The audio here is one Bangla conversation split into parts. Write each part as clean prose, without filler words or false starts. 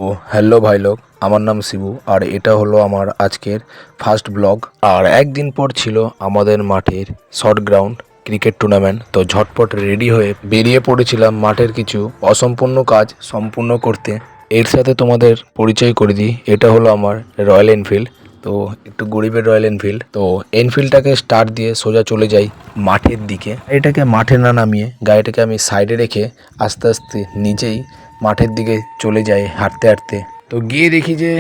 ও হ্যালো ভাই লোক, আমার নাম শিবু আর এটা হলো আমার আজকের ফার্স্ট ব্লগ। আর একদিন পর ছিল আমাদের মাঠের শর্ট গ্রাউন্ড ক্রিকেট টুর্নামেন্ট। তো ঝটপট রেডি হয়ে বেরিয়ে পড়েছিলাম মাঠের কিছু অসম্পূর্ণ কাজ সম্পূর্ণ করতে। এর সাথে তোমাদের পরিচয় করে দিই, এটা হলো আমার রয়্যাল এনফিল্ড। তো একটু গরিবের রয়্যাল এনফিল্ড। তো এনফিল্ডটাকে স্টার্ট দিয়ে সোজা চলে যাই মাঠের দিকে। এটাকে মাঠে না নামিয়ে গাড়িটাকে আমি সাইডে রেখে আস্তে আস্তে নিজেই মাঠের দিকে চলে যাই হাঁটতে হাঁটতে। তো গিয়ে দেখি যে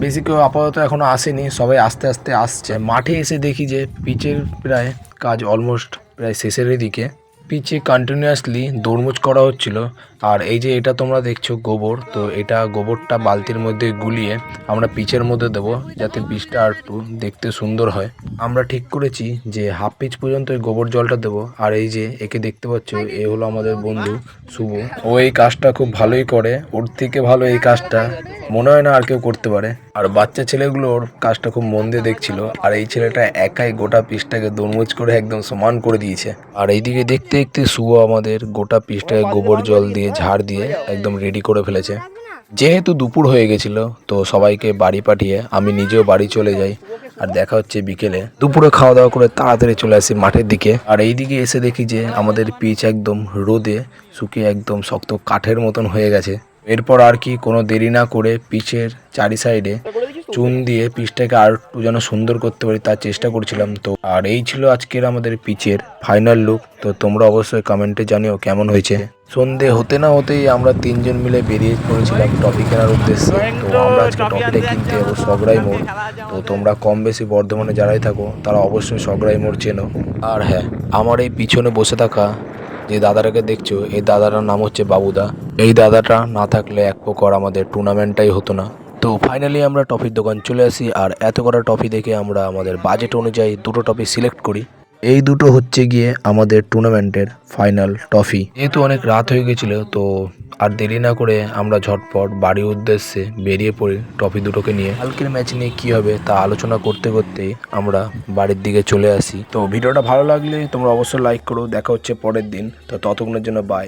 বেশি কেউ আপাতত এখনো আসেনি, সবাই আস্তে আস্তে আসছে। মাঠে এসে দেখি যে পিচের প্রায় কাজ অলমোস্ট প্রায় শেষের দিকে। পিচে কন্টিনিউয়াসলি দৌড়মুচ করা হচ্ছিল। আর এই যে এটা তোমরা দেখছো গোবর, তো এটা গোবরটা বালতির মধ্যে গুলিয়ে আমরা পিচের মধ্যে দেবো যাতে পিচটা আর একটু দেখতে সুন্দর হয়। আমরা ঠিক করেছি যে হাফ পিচ পর্যন্ত এই গোবর জলটা দেবো। আর এই যে একে দেখতে পাচ্ছ, এ হলো আমাদের বন্ধু শুভ। ও এই কাজটা খুব ভালোই করে, ওর থেকে ভালো এই কাজটা মনে হয় না আর কেউ করতে পারে। আর বাচ্চা ছেলেগুলো ওর কাজটা খুব মন দিয়ে দেখছিল। আর এই ছেলেটা একাই গোটা পিচটাকে দোড়মুচ করে একদম সমান করে দিয়েছে। আর এইদিকে দেখতে দেখতে শুভ আমাদের গোটা পিচটাকে গোবর জল দিয়ে ঝাড় দিয়ে একদম রেডি করে ফেলেছে। যেহেতু দুপুর হয়ে গেছিল, তো সবাইকে বাড়ি পাঠিয়ে আমি নিজেও বাড়ি চলে যাই। আর দেখা হচ্ছে বিকেলে। দুপুরে খাওয়া দাওয়া করে তাড়াতাড়ি চলে আসি মাঠের দিকে। আর এইদিকে এসে দেখি যে আমাদের পিচ একদম রোদে শুকিয়ে একদম শক্ত কাঠের মতন হয়ে গেছে। এরপর আর কি কোনো দেরি না করে পিচের চারি সাইডে চুন দিয়ে পিচটাকে আর একটু যেন সুন্দর করতে পারি তার চেষ্টা করছিলাম। তো আর এই ছিল আজকের আমাদের পিচের ফাইনাল লুক। তো তোমরা অবশ্যই কমেন্টে জানিও কেমন হয়েছে। সন্ধে হতে না হতেই আমরা তিনজন মিলে বেরিয়ে পড়েছিলাম টফি কেনার উদ্দেশ্যে। তো আমরা আজকে টফিটা কিনতে যাবো সগড়াই মোড়। তো তোমরা কম বেশি বর্ধমানে যারাই থাকো তারা অবশ্যই সগড়াই মোড় চেনো। আর হ্যাঁ, আমার এই পিছনে বসে থাকা যে দাদাটাকে দেখছো, এই দাদাটার নাম হচ্ছে বাবুদা। এই দাদাটা না থাকলে এক প্রকার আমাদের টুর্নামেন্টটাই হতো না। তো ফাইনালি আমরা টফির দোকান চলে আসি। আর এত কটা টফি দেখে আমরা আমাদের বাজেট অনুযায়ী দুটো টফি সিলেক্ট করি। এই দুটো হচ্ছে গিয়ে আমাদের টুর্নামেন্টের ফাইনাল টফি। যেহেতু অনেক রাত হয়ে গেছিল, তো আর দেরি না করে আমরা ঝটপট বাড়ির উদ্দেশ্যে বেরিয়ে পড়ি টফি দুটোকে নিয়ে। কালকের ম্যাচ নিয়ে কী হবে তা আলোচনা করতে করতেই আমরা বাড়ির দিকে চলে আসি। তো ভিডিওটা ভালো লাগলে তোমরা অবশ্যই লাইক করো। দেখা হচ্ছে পরের দিন। তো ততক্ষণের জন্য বাই।